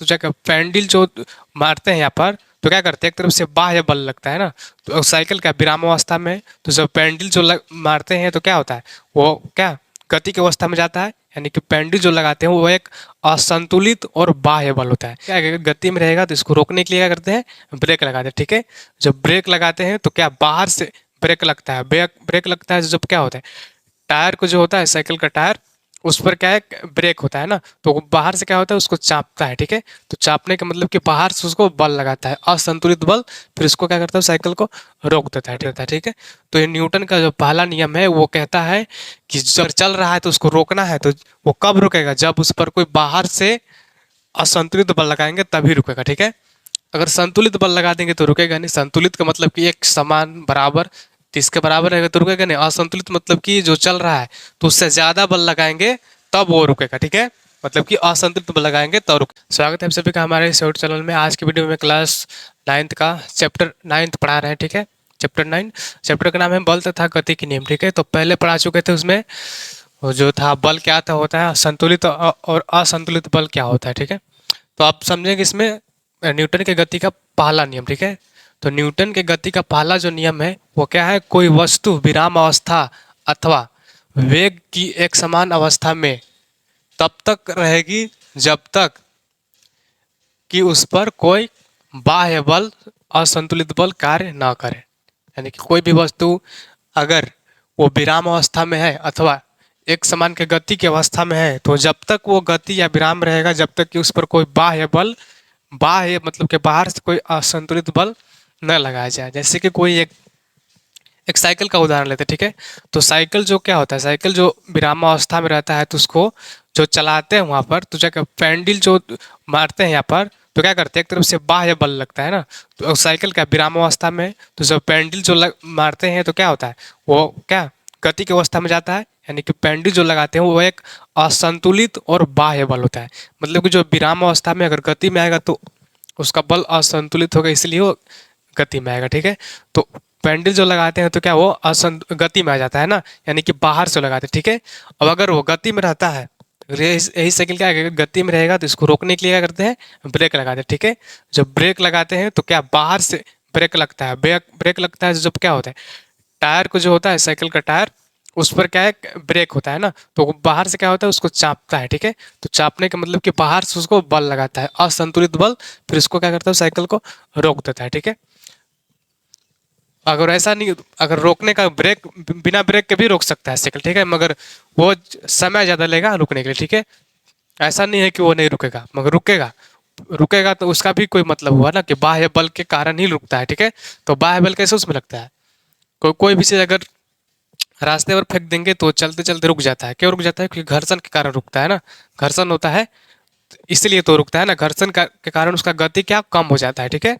तो जाकर पैंडल जो मारते हैं यहाँ पर, तो क्या करते हैं, एक तरफ से बाह्य बल लगता है ना। तो साइकिल का विरामावस्था में है, तो जब पैंडल जो मारते हैं तो क्या होता है, वो क्या गति की अवस्था में जाता है। यानी कि पैंडल जो लगाते हैं वो एक असंतुलित और बाह्य बल होता है। क्या है, गति में रहेगा तो इसको रोकने के लिए क्या करते हैं, ब्रेक लगाते हैं। ठीक है, जब ब्रेक लगाते हैं तो क्या बाहर से ब्रेक लगता है, ब्रेक ब्रेक लगता है, जब क्या होता है, टायर को जो होता है साइकिल का टायर, उस पर क्या है, ब्रेक होता है ना, तो वो बाहर से क्या होता है, उसको चापता है। ठीक है, तो चापने का मतलब कि बाहर से उसको बल लगाता है, असंतुलित बल, फिर उसको क्या करता है, साइकिल को रोक देता है। ठीक है, तो ये न्यूटन का जो पहला नियम है वो कहता है कि जब चल रहा है तो उसको रोकना है, तो वो कब रुकेगा, जब उस पर कोई बाहर से असंतुलित बल लगाएंगे तभी रुकेगा। ठीक है, अगर संतुलित बल लगा देंगे तो रुकेगा नहीं। संतुलित का मतलब कि एक समान बराबर, तो इसके बराबर रहेगा तो रुकेगा नहीं। असंतुलित मतलब कि जो चल रहा है तो उससे ज्यादा बल लगाएंगे तब वो रुकेगा। ठीक है, मतलब कि असंतुलित बल लगाएंगे तब रुक। स्वागत है आप सभी का हमारे इस यूट्यूब चैनल में। आज की वीडियो में क्लास 9th का चैप्टर 9th पढ़ा रहे हैं। ठीक है, चैप्टर 9, चैप्टर का नाम है बल तथा गति के नियम। ठीक है, तो पहले पढ़ा चुके थे, उसमें वो जो था बल क्या था, होता है संतुलित और असंतुलित बल क्या होता है। ठीक है, तो आप समझेंगे इसमें न्यूटन के गति का पहला नियम। ठीक है, तो न्यूटन के गति का पहला जो नियम है वो क्या है, कोई वस्तु विराम अवस्था अथवा वेग की एक समान अवस्था में तब तक रहेगी जब तक कि उस पर कोई बाह्य बल, असंतुलित बल कार्य ना करे। यानी कि कोई भी वस्तु अगर वो विराम अवस्था में है अथवा एक समान के गति की अवस्था में है, तो जब तक वो गति या विराम रहेगा, जब तक कि उस पर कोई बाह्य बल, बाह्य मतलब कि बाहर से कोई असंतुलित बल न लगाया जाए। जैसे कि कोई एक एक साइकिल का उदाहरण लेते हैं। ठीक है, तो साइकिल जो क्या होता है, साइकिल जो विरामावस्था में रहता है तो उसको जो चलाते हैं वहाँ पर, तो जाकर पैंडल जो मारते हैं यहाँ पर, तो क्या करते हैं, एक तरफ से बाह्य बल लगता है ना। तो साइकिल का विरामावस्था में, तो जब पैंडल जो मारते हैं तो क्या होता है, वो क्या गति की अवस्था में जाता है। यानी कि पैंडल जो लगाते हैं वो एक असंतुलित और बाह्य बल होता है। मतलब कि जो विराम अवस्था में अगर गति में आएगा तो उसका बल असंतुलित होगा, इसलिए वो गति में आएगा। ठीक है, तो पैंडल जो लगाते हैं तो क्या वो गति में आ जाता है ना, यानी कि बाहर से लगाते हैं। ठीक है, अब अगर वो गति में रहता है, यही साइकिल क्या है, गति में रहेगा तो इसको रोकने के लिए क्या करते हैं, ब्रेक लगाते हैं। ठीक है, जब ब्रेक लगाते हैं तो क्या बाहर से ब्रेक लगता है, ब्रेक ब्रेक लगता है, जब क्या होता है, टायर को जो होता है साइकिल का टायर, उस पर क्या है, ब्रेक होता है ना, तो वो बाहर से क्या होता है, उसको चापता है। ठीक है, तो चापने का मतलब कि बाहर से उसको बल लगाता है, असंतुलित बल, फिर उसको क्या करता है, साइकिल को रोक देता है। ठीक है, अगर ऐसा नहीं, अगर रोकने का ब्रेक, बिना ब्रेक के भी रोक सकता है साइकिल। ठीक है, मगर वो समय ज़्यादा लेगा रुकने के लिए। ठीक है, ऐसा नहीं है कि वो नहीं रुकेगा, मगर रुकेगा। रुकेगा तो उसका भी कोई मतलब हुआ ना कि बाह्य बल के कारण ही रुकता है। ठीक है, तो बाह्य बल कैसे उसमें लगता है, कोई भी चीज़ अगर रास्ते पर फेंक देंगे तो चलते चलते रुक जाता है। क्यों रुक जाता है, क्योंकि घर्षण के कारण रुकता है ना, घर्षण होता है इसलिए तो रुकता है ना। घर्षण के कारण उसका गति क्या कम हो जाता है। ठीक है,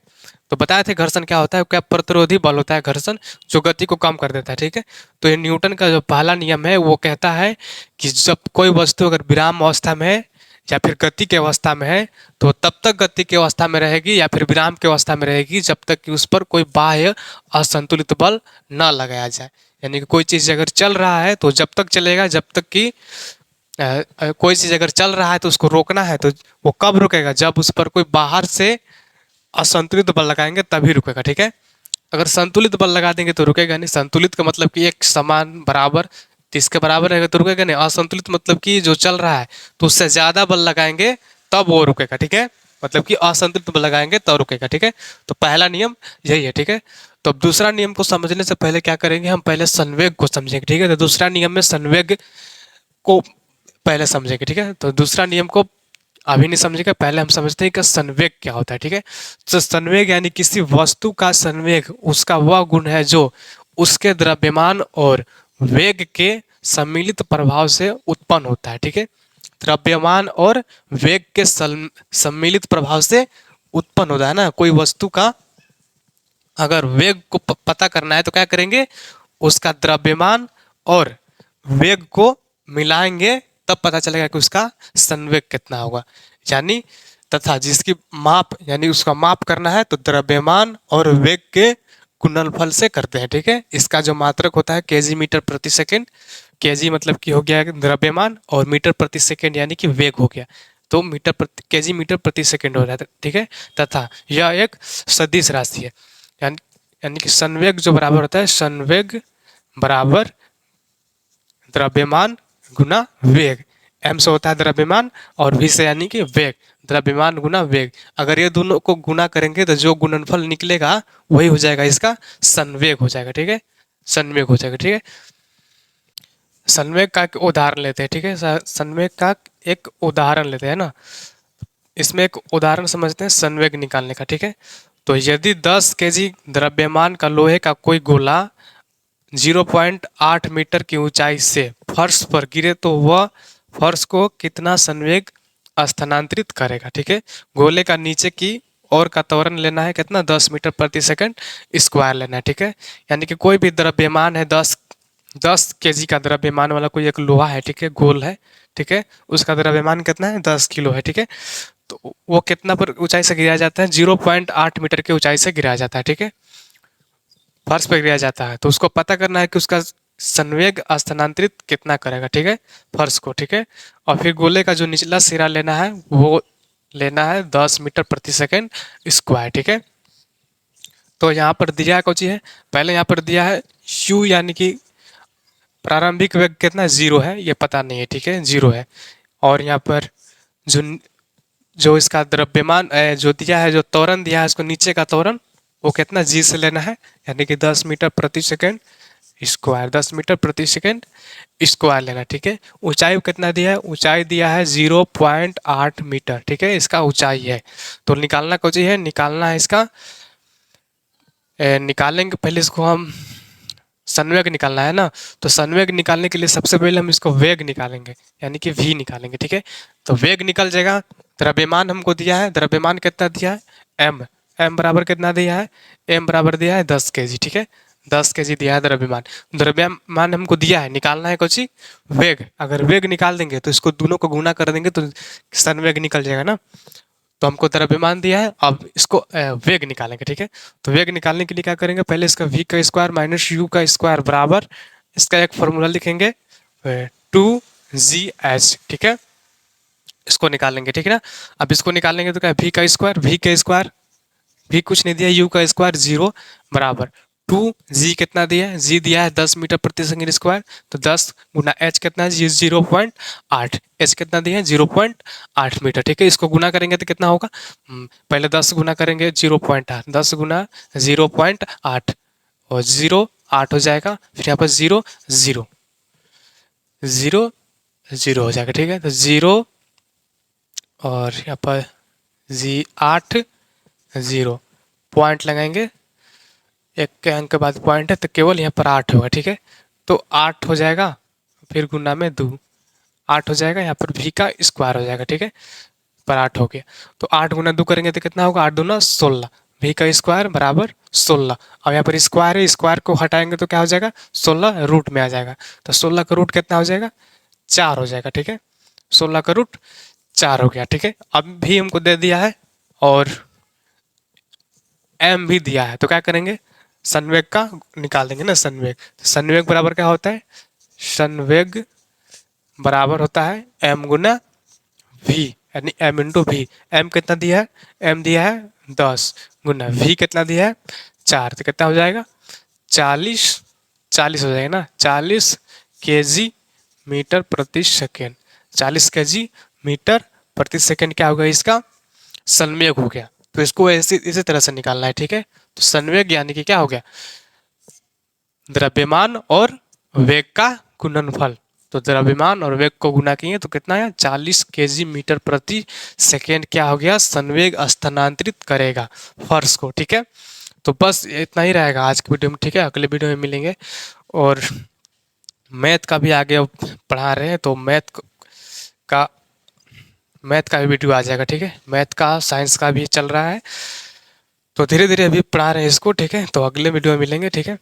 तो बताए थे घर्षण क्या होता है, क्या प्रतिरोधी बल होता है घर्षण, जो गति को कम कर देता है। ठीक है, तो ये न्यूटन का जो पहला नियम है वो कहता है कि जब कोई वस्तु अगर विराम अवस्था में है या फिर गति की अवस्था में है, तो तब तक गति की अवस्था में रहेगी या फिर विराम की अवस्था में रहेगी जब तक कि उस पर कोई बाह्य असंतुलित बल न लगाया जाए। यानी कि कोई चीज़ अगर चल रहा है तो जब तक चलेगा जब तक कि कोई चीज़ अगर चल रहा है तो उसको रोकना है, तो वो कब रुकेगा, जब उस पर कोई बाहर से असंतुलित बल लगाएंगे तभी रुकेगा। ठीक है, अगर संतुलित बल लगा देंगे तो रुकेगा नहीं। संतुलित का मतलब कि एक समान बराबर, तो इसके बराबर रहेगा तो रुकेगा नहीं। असंतुलित मतलब कि जो चल रहा है तो उससे ज़्यादा बल लगाएंगे तब वो रुकेगा। ठीक है, मतलब कि असंतुलित बल लगाएंगे तब रुकेगा। ठीक है, तो पहला नियम यही है। ठीक है, तो अब दूसरा नियम को समझने से पहले क्या करेंगे, हम पहले संवेग को समझेंगे। ठीक है, तो दूसरा नियम में संवेग को पहले समझेंगे। ठीक है, तो दूसरा नियम को अभी नहीं समझेगा, पहले हम समझते हैं कि संवेग क्या होता है। ठीक है, तो संवेग यानी किसी वस्तु का संवेग उसका वह गुण है जो उसके द्रव्यमान और वेग के सम्मिलित प्रभाव से उत्पन्न होता है। ठीक है, द्रव्यमान और वेग के सम्मिलित प्रभाव से उत्पन्न होता है ना। कोई वस्तु का अगर वेग को पता करना है तो क्या करेंगे, उसका द्रव्यमान और वेग को मिलाएंगे तब पता चलेगा कि उसका संवेग कितना होगा। यानी तथा जिसकी माप, यानी उसका माप करना है तो द्रव्यमान और वेग के गुणनफल से करते हैं। ठीक है, इसका जो मात्रक होता है केजी मीटर प्रति सेकंड, केजी मतलब कि हो गया द्रव्यमान और मीटर प्रति सेकंड यानी कि वेग हो गया। तो मीटर प्रति केजी मीटर प्रति सेकंड हो जाता है, ठीक है। तथा यह एक सदिश राशि है, यानी यानी कि संवेग जो बराबर होता है, संवेग बराबर द्रव्यमान गुना वेग। एम से होता है द्रव्यमान और वी से यानी कि वेग, द्रव्यमान गुना वेग। अगर ये दोनों को गुना करेंगे तो जो गुणनफल निकलेगा वही हो जाएगा इसका संवेग हो जाएगा, ठीक है। संवेग हो जाएगा, ठीक है। संवेग का एक उदाहरण लेते हैं, ठीक है। संवेग का एक उदाहरण लेते हैं ना, इसमें एक उदाहरण समझते हैं संवेग निकालने का, ठीक है। तो यदि 10 केजी द्रव्यमान का लोहे का कोई गोला 0.8 मीटर की ऊंचाई से फर्श पर गिरे तो वह फर्श को कितना संवेग स्थानांतरित करेगा, ठीक है। गोले का नीचे की ओर का त्वरण लेना है कितना, 10 मीटर प्रति सेकंड स्क्वायर लेना है, ठीक है। यानी कि कोई भी द्रव्यमान है 10 केजी का द्रव्यमान वाला कोई एक लोहा है, ठीक है, गोल है, ठीक है, उसका द्रव्यमान कितना है, 10 किलो है, ठीक है। तो वो कितना पर ऊंचाई से गिराया जाता है, 0.8 मीटर की ऊंचाई से गिराया जाता है, ठीक है, फर्श पर गिराया जाता है। तो उसको पता करना है कि उसका संवेग स्थानांतरित कितना करेगा, ठीक है, फर्श को, ठीक है। और फिर गोले का जो निचला सिरा लेना है वो लेना है 10 मीटर प्रति सेकंड स्क्वायर, ठीक है। तो यहाँ पर दिया है कौन है, पहले यहाँ पर दिया है u, यानी कि प्रारंभिक वेग कितना, 0 है, ये पता नहीं है, ठीक है, 0 है। और यहाँ पर जो जो इसका द्रव्यमान जो दिया है, जो त्वरण दिया है इसको नीचे का त्वरण, वो कितना जी से लेना है, यानी कि 10 मीटर प्रति सेकंड स्क्वायर, 10 मीटर प्रति सेकंड स्क्वायर लेना, ठीक है। ऊंचाई कितना दिया है, ऊंचाई दिया है 0.8 मीटर, ठीक है, इसका ऊंचाई है। तो निकालना कौन है, निकालना है इसका निकालेंगे पहले इसको हम, संवेग निकालना है ना। तो संवेग निकालने के लिए सबसे पहले हम इसको वेग निकालेंगे, यानी कि v निकालेंगे, ठीक है। तो वेग निकल जाएगा, द्रव्यमान हमको दिया है, द्रव्यमान कितना दिया है, m, m बराबर कितना दिया है, m बराबर दिया है 10 केजी, ठीक है, 10 केजी दिया है द्रव्यमान। द्रव्यमान हमको दिया है, निकालना है कुछ वेग। अगर वेग निकाल देंगे तो इसको दोनों को गुना कर देंगे तो संवेग निकल जाएगा ना। तो हमको द्रव्यमान दिया है, अब इसको वेग निकालेंगे, ठीक है। तो वेग निकालने के लिए क्या करेंगे, पहले इसका v का स्क्वायर माइनस u का स्क्वायर बराबर इसका एक फॉर्मूला लिखेंगे 2gh, ठीक है, इसको निकालेंगे, ठीक है ना। अब इसको निकालेंगे तो क्या, v का स्क्वायर, v कुछ नहीं दिया, u का स्क्वायर 0 बराबर 2g, कितना दिया है, g दिया है 10 मीटर प्रति सेकंड स्क्वायर, तो 10 गुना h कितना है, 0.8, h कितना दिया है 0.8 मीटर, ठीक है। इसको गुना करेंगे तो कितना होगा, पहले 10 गुना करेंगे 0.8, 10 गुना 0.8 और 0 8 हो जाएगा, फिर यहाँ पर 0 0 0 0 हो जाएगा, ठीक है। तो 0 और यहाँ पर 8 0 पॉइंट लगाएंगे, एक के अंक के बाद पॉइंट है तो केवल यहाँ पर 8 होगा, ठीक है। तो 8 हो जाएगा, फिर गुना में 2, 8 हो जाएगा, यहाँ पर v का स्क्वायर हो जाएगा, ठीक है, पर 8 हो गया। तो 8 गुना 2 करेंगे तो कितना होगा, 8 दूना 16, v का स्क्वायर बराबर 16। अब यहाँ पर स्क्वायर है, स्क्वायर को हटाएंगे तो क्या हो जाएगा, 16 रूट में आ जाएगा। तो 16 का रूट कितना हो जाएगा, 4 हो जाएगा, ठीक है, 16 का रूट 4 हो गया, ठीक है। अब भी हमको दे दिया है और m भी दिया है, तो क्या करेंगे, संवेग का निकाल देंगे ना, संवेग। तो संवेग बराबर क्या होता है, संवेग बराबर होता है m गुना v, यानी m इंटू वी। m कितना दिया है, m दिया है 10 गुना v कितना दिया है 4, तो कितना हो जाएगा 40, 40 हो जाएगा ना, 40 केजी मीटर प्रति सेकेंड, 40 केजी मीटर प्रति सेकेंड क्या होगा, इसका संवेग हो गया। तो इसको ऐसे इसी तरह से निकालना है, ठीक है। तो संवेग यानी कि क्या हो गया, द्रव्यमान और वेग का गुणनफल। तो द्रव्यमान और वेग को गुना किए तो कितना है, 40 केजी मीटर प्रति सेकेंड क्या हो गया, संवेग स्थानांतरित करेगा फर्श को, ठीक है। तो बस इतना ही रहेगा आज की वीडियो में, ठीक है। अगले वीडियो में मिलेंगे और मैथ का भी आगे पढ़ा रहे हैं, तो मैथ का भी वीडियो आ जाएगा, ठीक है। मैथ का, साइंस का भी चल रहा है, तो धीरे धीरे अभी पढ़ा रहे हैं इसको, ठीक है। तो अगले वीडियो में मिलेंगे, ठीक है।